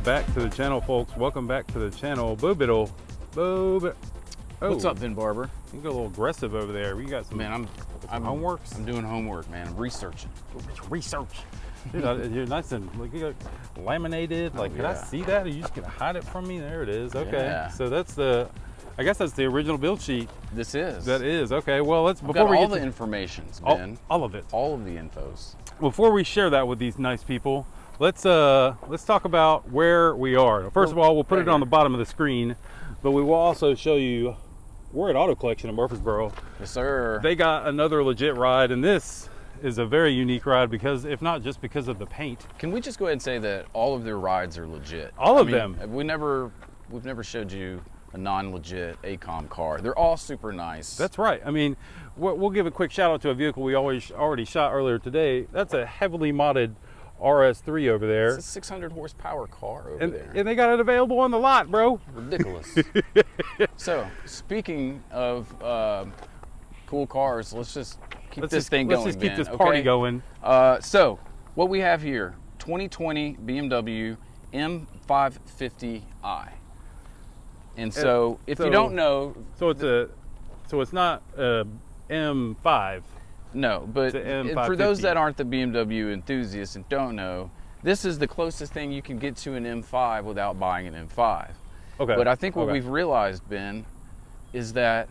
back to the channel, folks. Welcome back to the channel. Boobittle. Oh, What's up, Ben Barber? You got a little aggressive over there. We got some, Man, I'm homeworks. I'm doing homework, man. I'm researching. Research. Dude, you're nice and like, you got laminated. Like, can I see that? Are you just gonna hide it from me? There it is. Okay. Yeah. So that's the, I guess that's the original build sheet. This is. That is. Okay. Well, let's I've before got we all get the to information, Ben. all of it. All of the infos. Before we share that with these nice people, let's talk about where we are. First of all, we'll put it on the bottom of the screen, but we will also show you we're at Auto Collection in Murfreesboro. Yes, sir. They got another legit ride, and this is a very unique ride because, if not just because of the paint. Can we just go ahead and say that all of their rides are legit? All of them. We've never showed you a non-legit ACOM car. They're all super nice. That's right. I mean, we'll give a quick shout out to a vehicle we already shot earlier today. That's a heavily modded RS3 over there. It's a 600 horsepower car over there. And they got it available on the lot, bro. Ridiculous. So, speaking of cool cars, let's just keep this thing going. Let's just keep Ben, this party going. So, what we have here, 2020 BMW M550i. And so, if you don't know, so it's not M5. no, but for those that aren't the BMW enthusiasts and don't know, this is the closest thing you can get to an M5 without buying an M5. Okay. But I think what we've realized, Ben, is that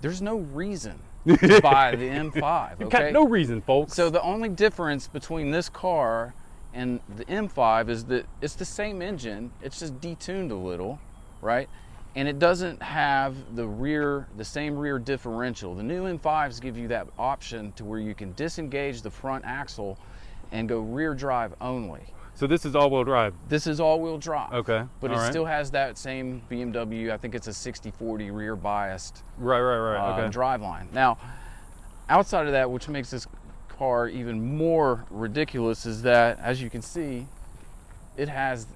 there's no reason to buy the M5. You Okay? got no reason, folks. So the only difference between this car and the M5 is that it's the same engine. It's just detuned a little, right? And it doesn't have the same rear differential. The new M5s give you that option to where you can disengage the front axle and go rear drive only. So this is all-wheel drive. This is all-wheel drive. Okay. But it still has that same BMW, I think it's a 60/40 rear biased Right. Okay. driveline. Now, outside of that, which makes this car even more ridiculous, is that, as you can see, it has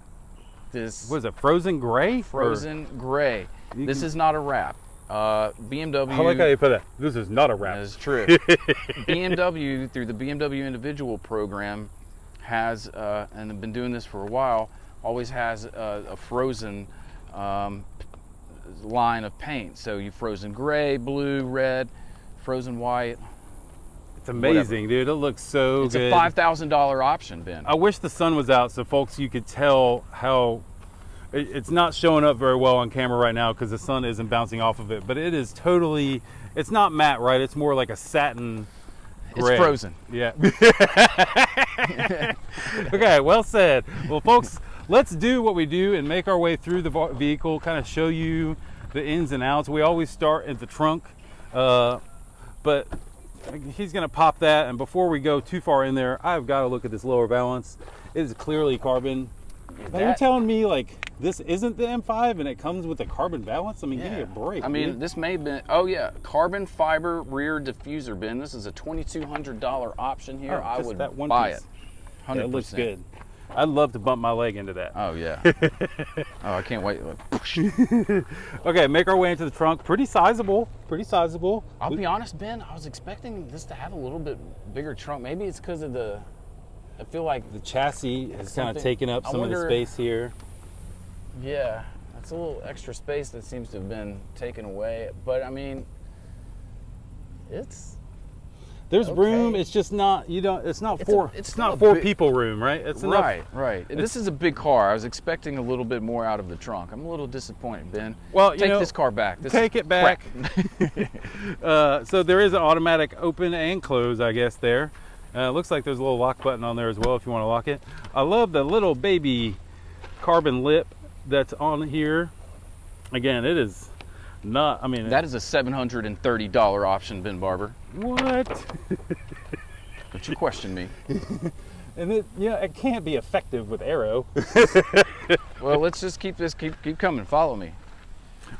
this... What is it, frozen gray? Frozen gray. This is not a wrap. BMW... I like how you put it. This is not a wrap. That is true. BMW, through the BMW individual program, has, and have been doing this for a while, always has a frozen line of paint. So you frozen gray, blue, red, frozen white. It's amazing, dude. It looks so good. It's a $5,000 option, Ben. I wish the sun was out so folks you could tell how it's not showing up very well on camera right now because the sun isn't bouncing off of it, but it is totally, it's not matte, right? It's more like a satin gray. It's frozen. Yeah. Okay, well said. Well, folks, let's do what we do and make our way through the vehicle, kind of show you the ins and outs. We always start at the trunk, but he's gonna pop that, and before we go too far in there, I've got to look at this lower balance. It is clearly carbon. But you're telling me like this isn't the M5 and it comes with a carbon balance? I mean, give me a break. I mean, dude. this may have been, oh yeah, carbon fiber rear diffuser, Ben. This is a $2,200 option here. I would buy it. 100%. It looks good. I'd love to bump my leg into that. Oh yeah. Oh, I can't wait. Okay, make our way into the trunk. Pretty sizable. I'll be honest, Ben, I was expecting this to have a little bit bigger trunk. Maybe it's because of I feel like the chassis has kind of taken up some of the space here. Yeah, that's a little extra space that seems to have been taken away. But I mean, there's room. It's just not, it's not four people room, right? It's enough. Right. This is a big car. I was expecting a little bit more out of the trunk. I'm a little disappointed, Ben. Well, take this car back. Take it back. So there is an automatic open and close, I guess, there. Looks like there's a little lock button on there as well if you want to lock it. I love the little baby carbon lip that's on here. Again, it is not, I mean... That is a $730 option, Ben Barber. What? Don't you question me. And it can't be effective with aero. Well, let's just keep coming. Follow me.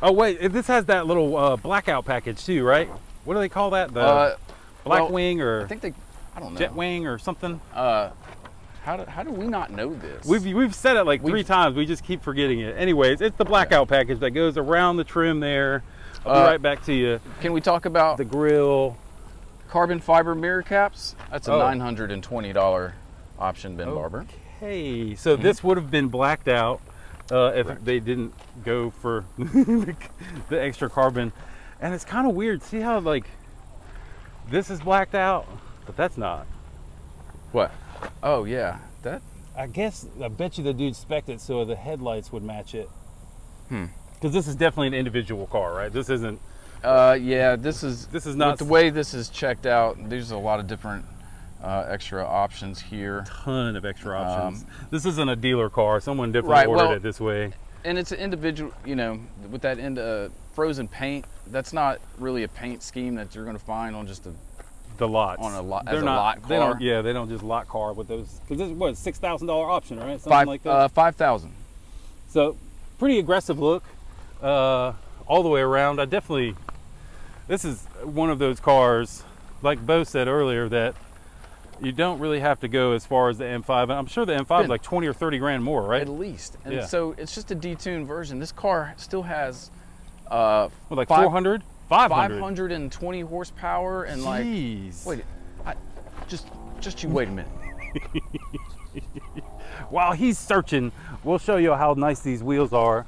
Oh, wait, this has that little blackout package too, right? What do they call that? The Blackwing or... I don't know. Jetwing or something? How do we not know this? We've said it like 3 times. We just keep forgetting it. Anyways, it's the blackout package that goes around the trim there. I'll be right back to you. Can we talk about the grille? Carbon fiber mirror caps? That's a $920 option, Ben Barber. Hey, so this would have been blacked out if Correct. they didn't go for the extra carbon. And it's kind of weird. See how like this is blacked out, but that's not. What? Oh yeah, that. I bet you the dude spec'd it so the headlights would match it. Hmm. Because this is definitely an individual car, right? This isn't. Yeah, this is not with the way this is checked out. There's a lot of different extra options here. Ton of extra options. This isn't a dealer car. Someone definitely ordered it this way. And it's an individual, you know, with that frozen paint. That's not really a paint scheme that you're going to find on just the lots. On a lot They're as not, a lot car. They don't just lot car with those. Because this is what, $6,000 option, right? Something like that. 5,000. So pretty aggressive look all the way around. This is one of those cars, like Bo said earlier, that you don't really have to go as far as the M5. And I'm sure the M5 is like 20 or 30 grand more, right? At least. And yeah. so it's just a detuned version. This car still has like 400? 500? 520 horsepower and Jeez. like, wait, just you wait a minute. While he's searching, we'll show you how nice these wheels are.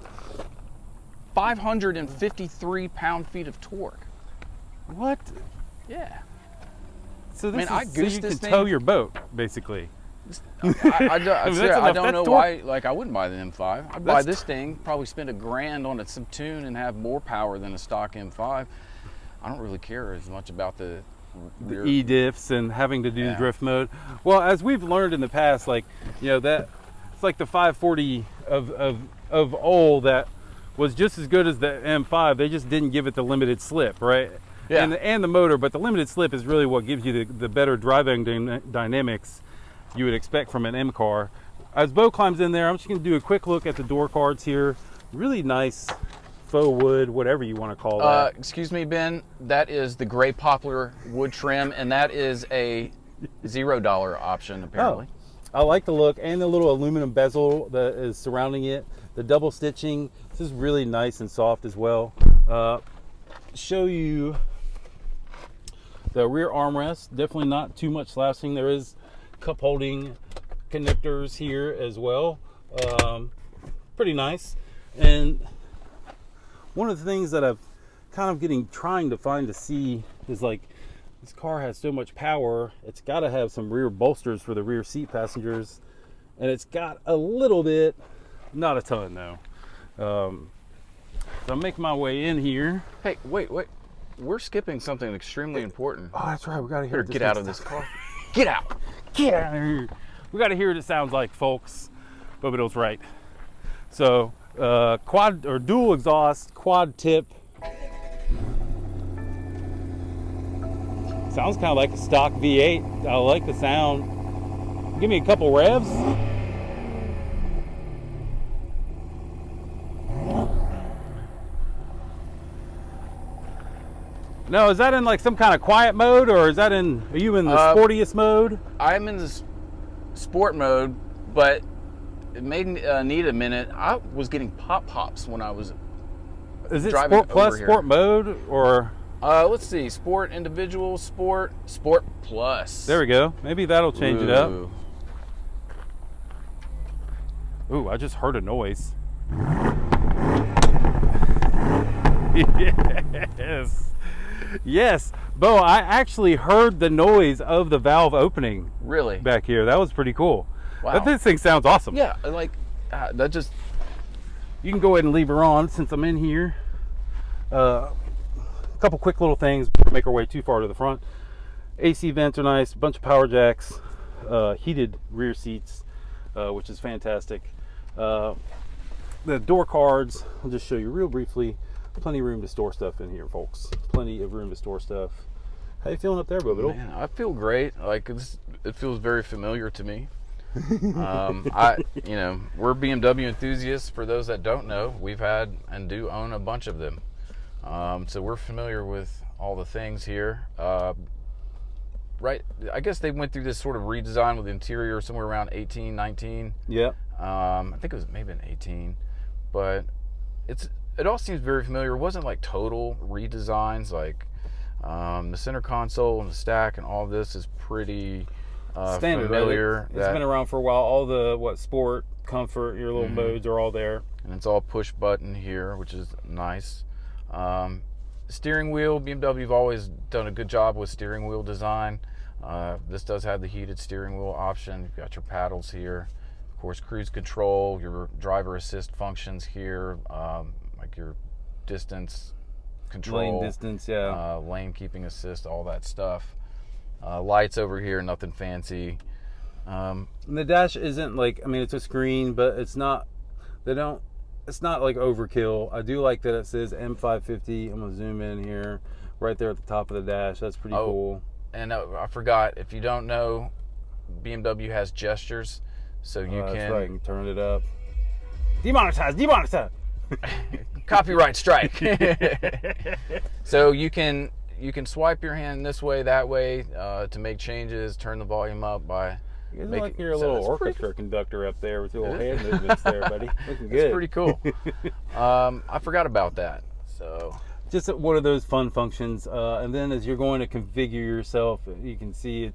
553 pound-feet of torque. What? Yeah. So this Man, I is so you goosed can this thing. tow your boat, basically. I don't know That's why. Like, I wouldn't buy the M5. I'd buy That's this thing, probably spend $1,000 on it, some tune, and have more power than a stock M5. I don't really care as much about the rear. E-diffs and having to do drift mode. Well, as we've learned in the past, like, you know, that it's like the 540 of old that was just as good as the M5. They just didn't give it the limited slip, right? Yeah. And the motor, but the limited slip is really what gives you the better driving dynamics you would expect from an M car. As Bo climbs in there, I'm just going to do a quick look at the door cards here. Really nice faux wood, whatever you want to call that. Excuse me, Ben. That is the gray poplar wood trim, and that is a $0 option, apparently. I like the look and the little aluminum bezel that is surrounding it. The double stitching. This is really nice and soft as well. Show you the rear armrest. Definitely not too much slouching. There is cup holding connectors here as well. Pretty nice. And one of the things that I've kind of trying to find to see is, like, this car has so much power, it's got to have some rear bolsters for the rear seat passengers, and it's got a little bit, not a ton though. So I'm making my way in here. Hey, wait. We're skipping something extremely important. Oh, that's right. We got to hear. Get out of this car. Get out. Get out of here. We got to hear what it sounds like, folks. Bobodo's right. So quad or dual exhaust, quad tip. Sounds kind of like a stock V8. I like the sound. Give me a couple revs. No, is that in like some kind of quiet mode, or are you in the sportiest mode? I'm in the sport mode, but it may need a minute. I was getting pops when I was Is it driving sport plus, over here. sport mode, or? Let's see, sport, individual, sport plus. There we go. Maybe that'll change it up. Ooh. Ooh, I just heard a noise. Yes. Yes. Bo, I actually heard the noise of the valve opening. Really? Back here. That was pretty cool. Wow. This thing sounds awesome. Yeah, like that just. You can go ahead and leave her on since I'm in here. A couple quick little things before we make our way too far to the front. AC vents are nice, bunch of power jacks, heated rear seats, which is fantastic. The door cards, I'll just show you real briefly. Plenty of room to store stuff in here, folks. Plenty of room to store stuff. How you feeling up there, Bobo? Man, I feel great. Like it feels very familiar to me. We're BMW enthusiasts. For those that don't know, we've had and do own a bunch of them. So we're familiar with all the things here. Right, I guess they went through this sort of redesign with the interior somewhere around 18, 19. Yeah. I think it was maybe an 18, but it all seems very familiar. It wasn't like total redesigns. Like the center console and the stack and all of this is pretty standard, familiar. Right? It's been around for a while. All the sport, comfort, your little modes are all there. And it's all push button here, which is nice. Steering wheel, BMW have always done a good job with steering wheel design. This does have the heated steering wheel option. You've got your paddles here. Of course, cruise control, your driver assist functions here, like your distance control. Lane distance, yeah. Lane keeping assist, all that stuff. Lights over here, nothing fancy. And the dash isn't like, I mean, it's a screen, but it's not, it's not like overkill. I do like that it says M550. I'm going to zoom in here, right there at the top of the dash. That's pretty cool. And I forgot, if you don't know, BMW has gestures, so you can... That's right, you can turn it up. Demonetize! Copyright strike. So you can swipe your hand this way, that way, to make changes, turn the volume up by... It's like you're a little orchestra conductor up there with your little hand movements there, buddy. Looking good. It's pretty cool. I forgot about that. So just one of those fun functions. And then as you're going to configure yourself, you can see it.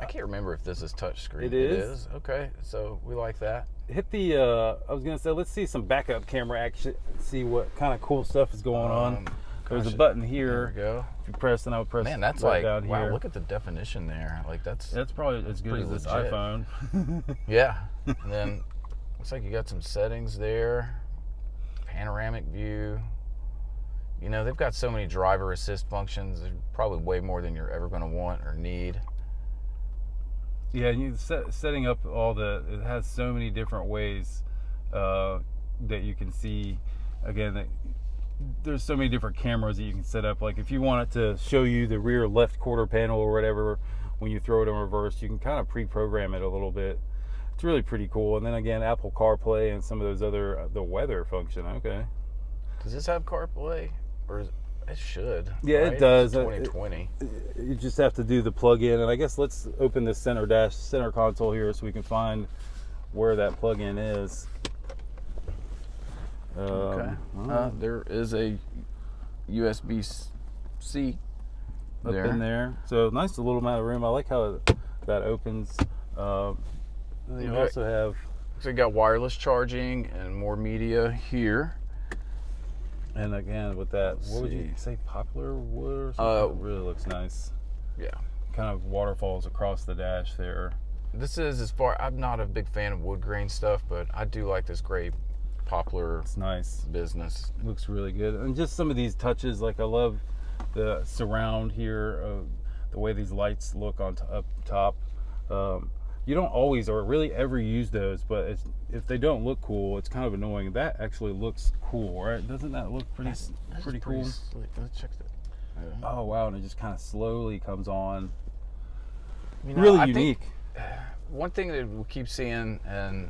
I can't remember if this is touchscreen. It is. Okay, so we like that. Hit the, I was going to say, let's see some backup camera action, see what kind of cool stuff is going on. There's a button here. There we go. If you press, and I would press. Man, that's right like, down wow, here. look at the definition there. Like that's probably as good as this legit. iPhone. Yeah. And then looks like you got some settings there. Panoramic view. You know, they've got so many driver assist functions. There's probably way more than you're ever going to want or need. Yeah, and you setting up it has so many different ways that you can see. Again, there's so many different cameras that you can set up. Like if you want it to show you the rear left quarter panel or whatever, when you throw it in reverse, you can kind of pre-program it a little bit. It's really pretty cool. And then again, Apple CarPlay and some of those other, the weather function. Okay. Does this have CarPlay? Or it should. Yeah, right? it does. It's 2020. You just have to do the plug-in. And I guess let's open this center console here so we can find where that plug-in is. Okay. There is a USB-C up in there. So nice little amount of room. I like how that opens. You also have... So you got wireless charging and more media here. And again, with that, what would you say, poplar wood or something? It really looks nice. Yeah. Kind of waterfalls across the dash there. This is I'm not a big fan of wood grain stuff, but I do like this gray poplar. It's nice. Business. Looks really good. And just some of these touches, like I love the surround here, the way these lights look on up top. You don't always or really ever use those, but if they don't look cool, it's kind of annoying. That actually looks cool, right? Doesn't that look pretty cool? Slick. Let's check that. Yeah. Oh wow, and it just kind of slowly comes on. You know, really unique. One thing that we keep seeing, and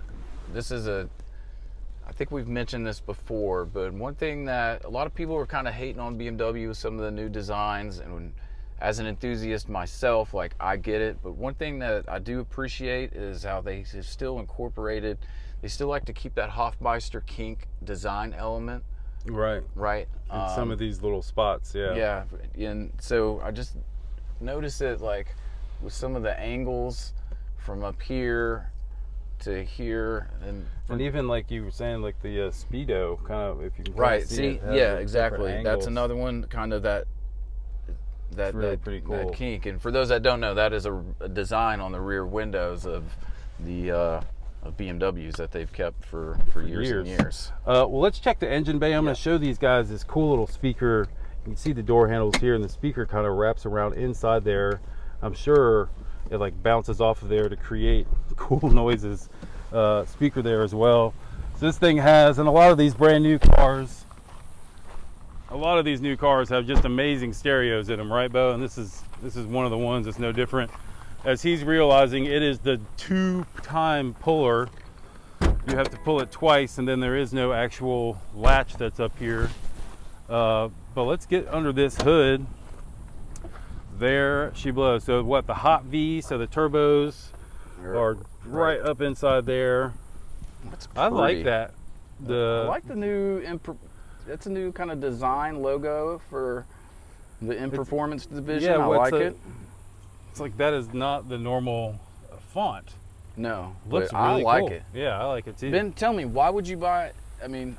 this is I think we've mentioned this before, but one thing that a lot of people are kind of hating on BMW with some of the new designs, and as an enthusiast myself, like I get it, but one thing that I do appreciate is how they have still incorporated, they still like to keep that Hofmeister kink design element. Right. In some of these little spots, yeah. Yeah, and so I just noticed it like with some of the angles from up here to here, and even like you were saying, like the Speedo kind of, if you can right see, yeah, exactly. That's another one, kind of that really pretty cool. That kink. And for those that don't know, that is a design on the rear windows of the of BMWs that they've kept for years and years. Well, let's check the engine bay. I'm going to show these guys this cool little speaker. You can see the door handles here, and the speaker kind of wraps around inside there. I'm sure it like bounces off of there to create cool noises. Speaker there as well. So this thing has, and a lot of these brand new cars, have just amazing stereos in them, right, Bo? And this is one of the ones that's no different. As he's realizing, it is the 2-time puller. You have to pull it twice, and then there is no actual latch that's up here. But let's get under this hood. There she blows. So what, the hot V, so the turbos are right up inside there. I like that. I like the new, it's a new kind of design logo for the In Performance division. Yeah, I like it. It's like that is not the normal font. No, Looks but really I like cool. it. Yeah, I like it too. Ben, tell me, why would you buy it? I mean,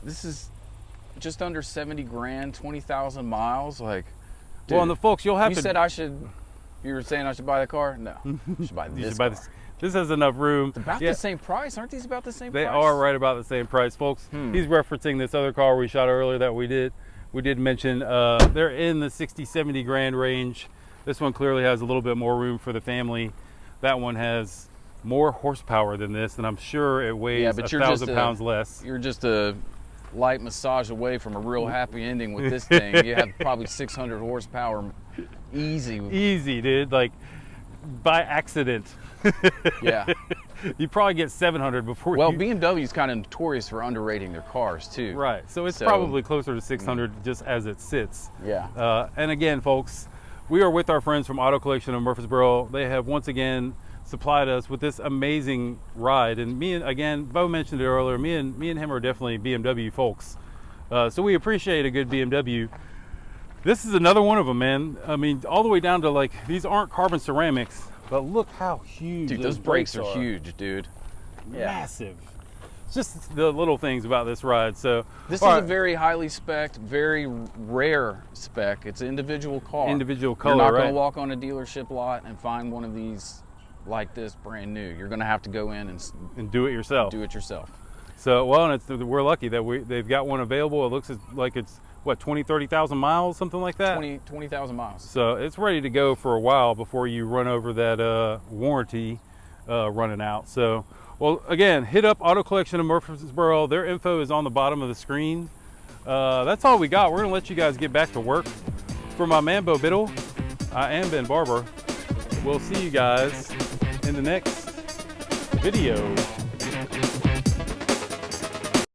this is just under 70 grand, 20,000 miles. Like, dude, well, and the folks, you'll have you to. said I should. You were saying I should buy the car? No, you should buy this. buy car. this has enough room. It's about the same price. Aren't these about the same They price? are right about the same price, folks. He's referencing this other car we shot earlier that we did mention. They're in the 60, 70 grand range. This one clearly has a little bit more room for the family. That one has more horsepower than this, and I'm sure it weighs 1,000 pounds less. You're just a light massage away from a real happy ending with this thing. You have probably 600 horsepower, easy. Easy, dude. Like by accident. Yeah. You probably get 700 before. Well, BMW's kind of notorious for underrating their cars too. Right. So it's probably closer to 600 just as it sits. Yeah. And again, folks, we are with our friends from Auto Collection of Murfreesboro. They have once again supplied us with this amazing ride, and Bo mentioned it earlier. Me and him are definitely BMW folks, so we appreciate a good BMW. This is another one of them, man. I mean, all the way down to like, these aren't carbon ceramics, but look how huge. Dude, those brakes are huge, dude. Massive. It's just the little things about this ride. So this is a very highly spec'd, very rare spec. It's an individual car. Individual color, You're not right? going to walk on a dealership lot and find one of these like this brand new. You're going to have to go in and do it yourself. Do it yourself. So, well, and we're lucky that they've got one available. It looks like it's, what, 20, 30,000 miles, something like that? 20,000 miles. So it's ready to go for a while before you run over that warranty running out. So, well, again, hit up Auto Collection of Murfreesboro. Their info is on the bottom of the screen. That's all we got. We're going to let you guys get back to work. For my man, Bo Biddle, I am Ben Barber. We'll see you guys in the next video.